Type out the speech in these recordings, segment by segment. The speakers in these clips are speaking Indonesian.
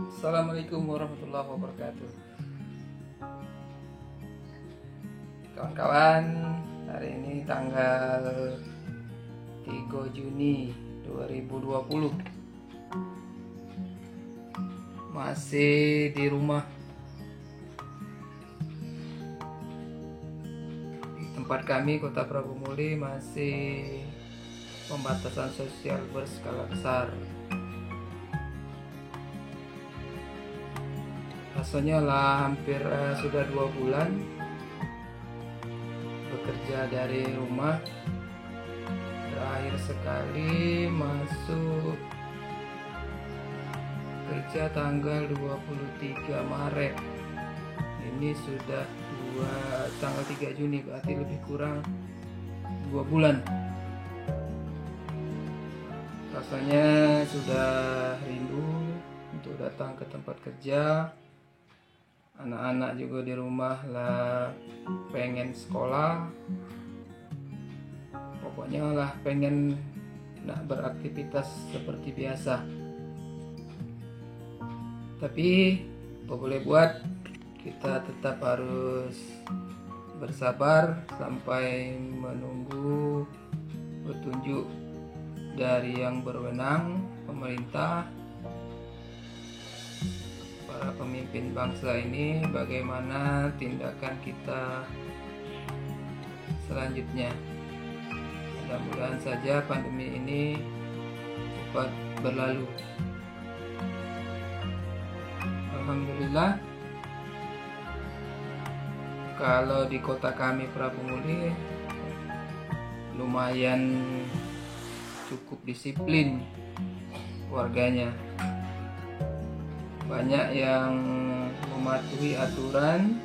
Assalamualaikum warahmatullahi wabarakatuh. Kawan-kawan, hari ini tanggal 3 Juni 2020. Masih di rumah. Di tempat kami, Kota Prabu Muli, masih pembatasan sosial berskala besar. Rasanya lah hampir sudah 2 bulan bekerja dari rumah. Terakhir sekali masuk kerja tanggal 23 Maret. Ini sudah tanggal 3 Juni, berarti lebih kurang 2 bulan. Rasanya sudah rindu untuk datang ke tempat kerja. Anak-anak juga di rumah lah pengen sekolah. Pokoknya lah pengen nak beraktivitas seperti biasa. Tapi apa boleh buat, kita tetap harus bersabar sampai menunggu petunjuk dari yang berwenang, pemerintah, para pemimpin bangsa ini, bagaimana tindakan kita selanjutnya. Mudah-mudahan saja pandemi ini cepat berlalu. Alhamdulillah, kalau di kota kami Prabu Muli lumayan cukup disiplin warganya. Banyak yang mematuhi aturan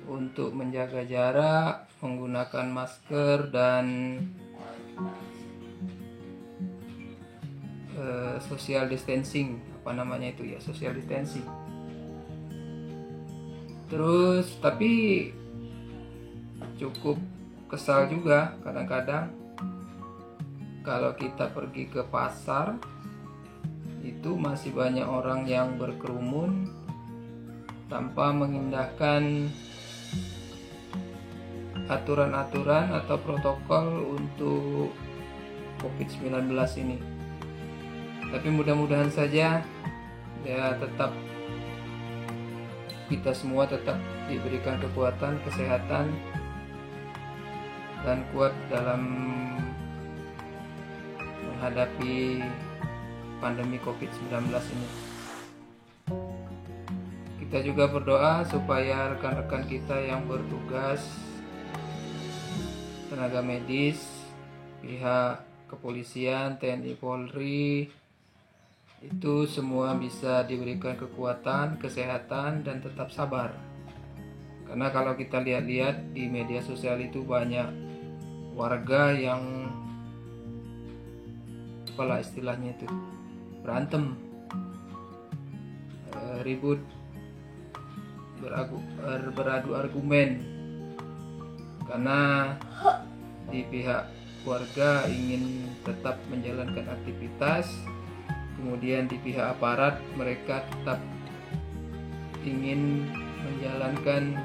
untuk menjaga jarak, menggunakan masker dan social distancing, social distancing. Terus tapi cukup kesal juga kadang-kadang kalau kita pergi ke pasar, itu masih banyak orang yang berkerumun tanpa mengindahkan aturan-aturan atau protokol untuk COVID-19 ini. Tapi mudah-mudahan saja kita semua tetap diberikan kekuatan, kesehatan, dan kuat dalam menghadapi pandemi COVID-19 ini. Kita juga berdoa supaya rekan-rekan kita yang bertugas, tenaga medis, pihak kepolisian, TNI, Polri, itu semua bisa diberikan kekuatan, kesehatan, dan tetap sabar. Karena kalau kita lihat-lihat di media sosial itu banyak warga yang apalah istilahnya itu, berantem, ribut, beradu argumen, karena di pihak warga ingin tetap menjalankan aktivitas, kemudian di pihak aparat mereka tetap ingin menjalankan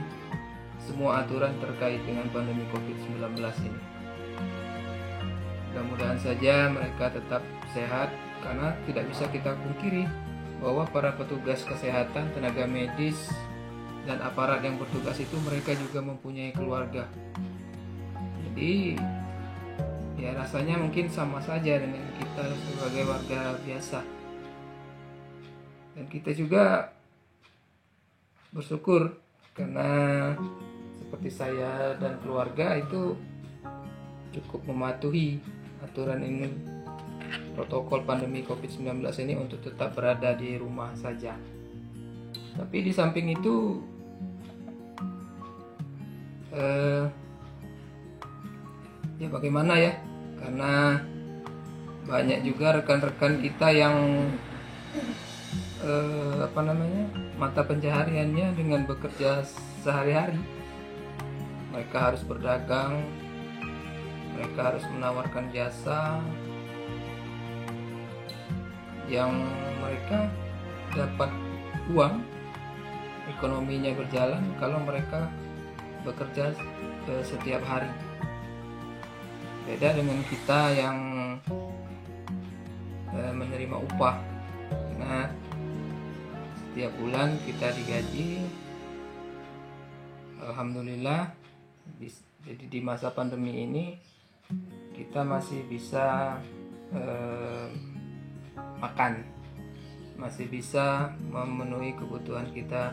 semua aturan terkait dengan pandemi COVID-19 ini. Mudah-mudahan saja mereka tetap sehat, karena tidak bisa kita pungkiri bahwa para petugas kesehatan, tenaga medis, dan aparat yang bertugas itu mereka juga mempunyai keluarga. Jadi ya rasanya mungkin sama saja dengan kita sebagai warga biasa. Dan kita juga bersyukur karena seperti saya dan keluarga itu cukup mematuhi aturan ini, protokol pandemi COVID-19 ini, untuk tetap berada di rumah saja. Tapi di samping itu ya bagaimana ya, karena banyak juga rekan-rekan kita yang mata pencahariannya dengan bekerja sehari-hari. Mereka harus berdagang, mereka harus menawarkan jasa yang mereka dapat uang, ekonominya berjalan kalau mereka bekerja setiap hari. Beda dengan kita yang menerima upah, karena setiap bulan kita digaji. Alhamdulillah, jadi di masa pandemi ini kita masih bisa makan, masih bisa memenuhi kebutuhan kita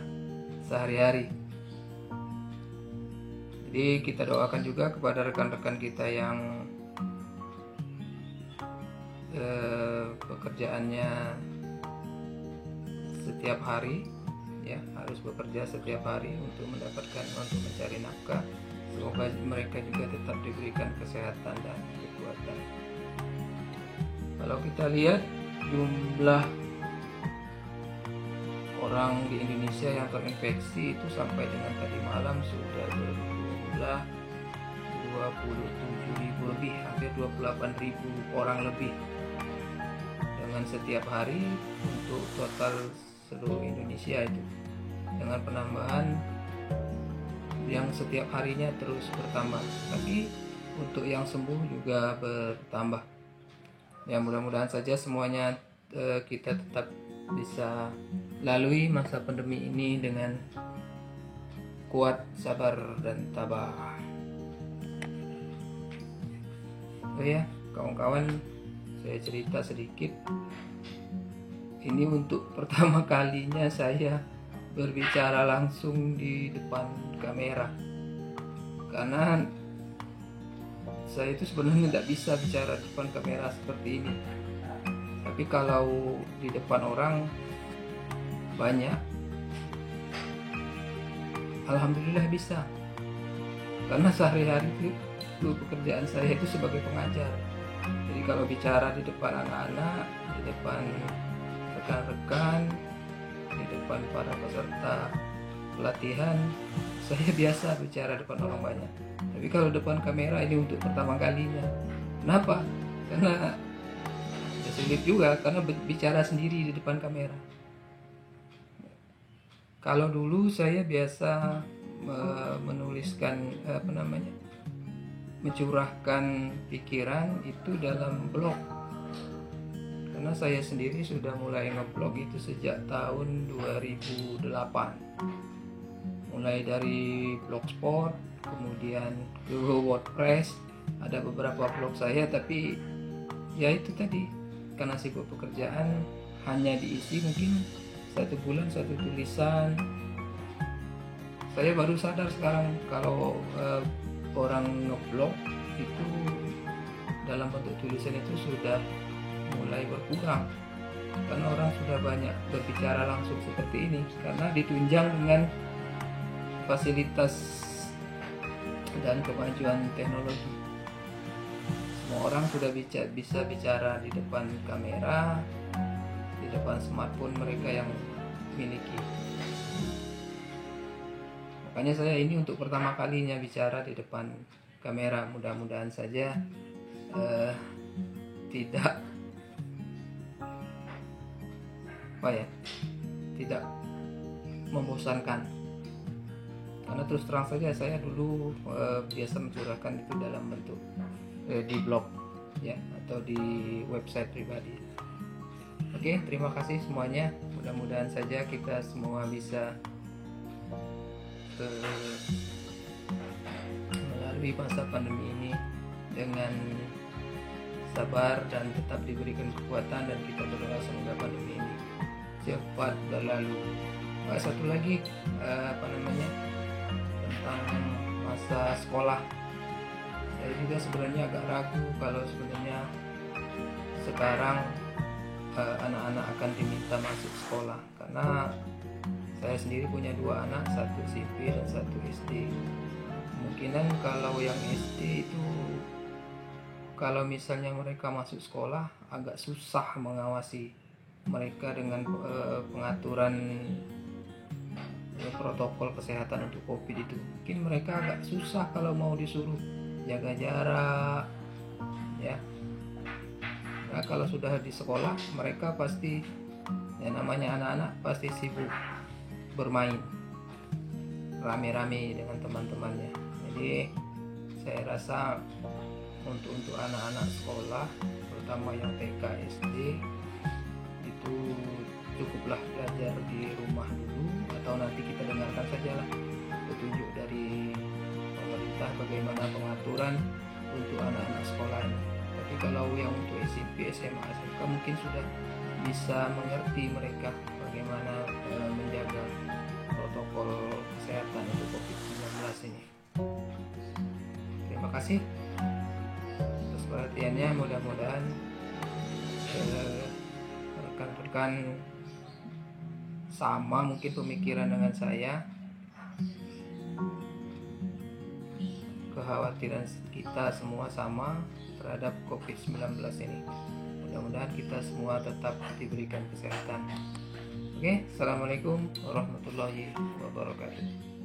sehari-hari. Jadi kita doakan juga kepada rekan-rekan kita yang pekerjaannya setiap hari, ya harus bekerja setiap hari untuk mencari nafkah. Semoga mereka juga tetap diberikan kesehatan dan kekuatan. Kalau kita lihat jumlah orang di Indonesia yang terinfeksi itu sampai dengan tadi malam sudah berjumlah 27.000 lebih, hampir 28.000 orang lebih, dengan setiap hari untuk total seluruh Indonesia itu, dengan penambahan yang setiap harinya terus bertambah. Tapi untuk yang sembuh juga bertambah. Ya mudah-mudahan saja semuanya kita tetap bisa lalui masa pandemi ini dengan kuat, sabar dan tabah. Oh ya, kawan-kawan, saya cerita sedikit. Ini untuk pertama kalinya saya berbicara langsung di depan kamera, karena saya itu sebenarnya tidak bisa bicara di depan kamera seperti ini. Tapi kalau di depan orang banyak, alhamdulillah bisa, karena sehari-hari itu pekerjaan saya itu sebagai pengajar. Jadi kalau bicara di depan anak-anak, di depan rekan-rekan, di depan para peserta pelatihan, saya biasa bicara depan orang banyak. Tapi kalau depan kamera ini untuk pertama kalinya. Kenapa? Karena ya sulit juga, karena bicara sendiri di depan kamera. Kalau dulu saya biasa menuliskan mencurahkan pikiran itu dalam blog, karena saya sendiri sudah mulai ngeblog itu sejak tahun 2008, mulai dari Blogspot, kemudian ke WordPress. Ada beberapa blog saya, tapi ya itu tadi, karena sibuk pekerjaan hanya diisi mungkin 1 bulan 1 tulisan. Saya baru sadar sekarang kalau orang ngeblog itu dalam bentuk tulisan itu sudah mulai berkurang, karena orang sudah banyak berbicara langsung seperti ini, karena ditunjang dengan fasilitas dan kemajuan teknologi. Semua orang sudah bisa bicara di depan kamera, di depan smartphone mereka yang miliki. Makanya saya ini untuk pertama kalinya bicara di depan kamera. Mudah-mudahan saja tidak tidak membosankan, karena terus terang saja saya dulu biasa mencurahkan itu dalam bentuk di blog ya, atau di website pribadi. Oke, terima kasih semuanya. Mudah-mudahan saja kita semua bisa melalui masa pandemi ini dengan sabar dan tetap diberikan kekuatan, dan kita berdoa semoga pandemi ini cepat berlalu. Satu lagi tentang masa sekolah, saya juga sebenarnya agak ragu kalau sebenarnya sekarang anak-anak akan diminta masuk sekolah, karena saya sendiri punya 2 anak, 1 SMP dan 1 SD. Kemungkinan kalau yang SD itu, kalau misalnya mereka masuk sekolah, agak susah mengawasi mereka dengan pengaturan protokol kesehatan untuk COVID itu. Mungkin mereka agak susah kalau mau disuruh jaga jarak ya. Nah, kalau sudah di sekolah, mereka pasti Ya, namanya anak-anak pasti sibuk bermain rame-rame dengan teman-temannya. Jadi saya rasa untuk anak-anak sekolah, terutama yang TK SD, itu cukuplah belajar di rumah dulu, atau nanti kita dengarkan sajalah petunjuk dari pemerintah bagaimana pengaturan untuk anak-anak sekolah ini. Tapi kalau yang untuk SMP, SMA, SMK mungkin sudah bisa mengerti mereka bagaimana menjaga protokol kesehatan untuk COVID-19 ini. Terima kasih atas perhatiannya. Mudah-mudahan rekan-rekan sama mungkin pemikiran dengan saya. Kekhawatiran kita semua sama terhadap COVID-19 ini. Mudah-mudahan kita semua tetap diberikan kesehatan. Oke, assalamualaikum warahmatullahi wabarakatuh.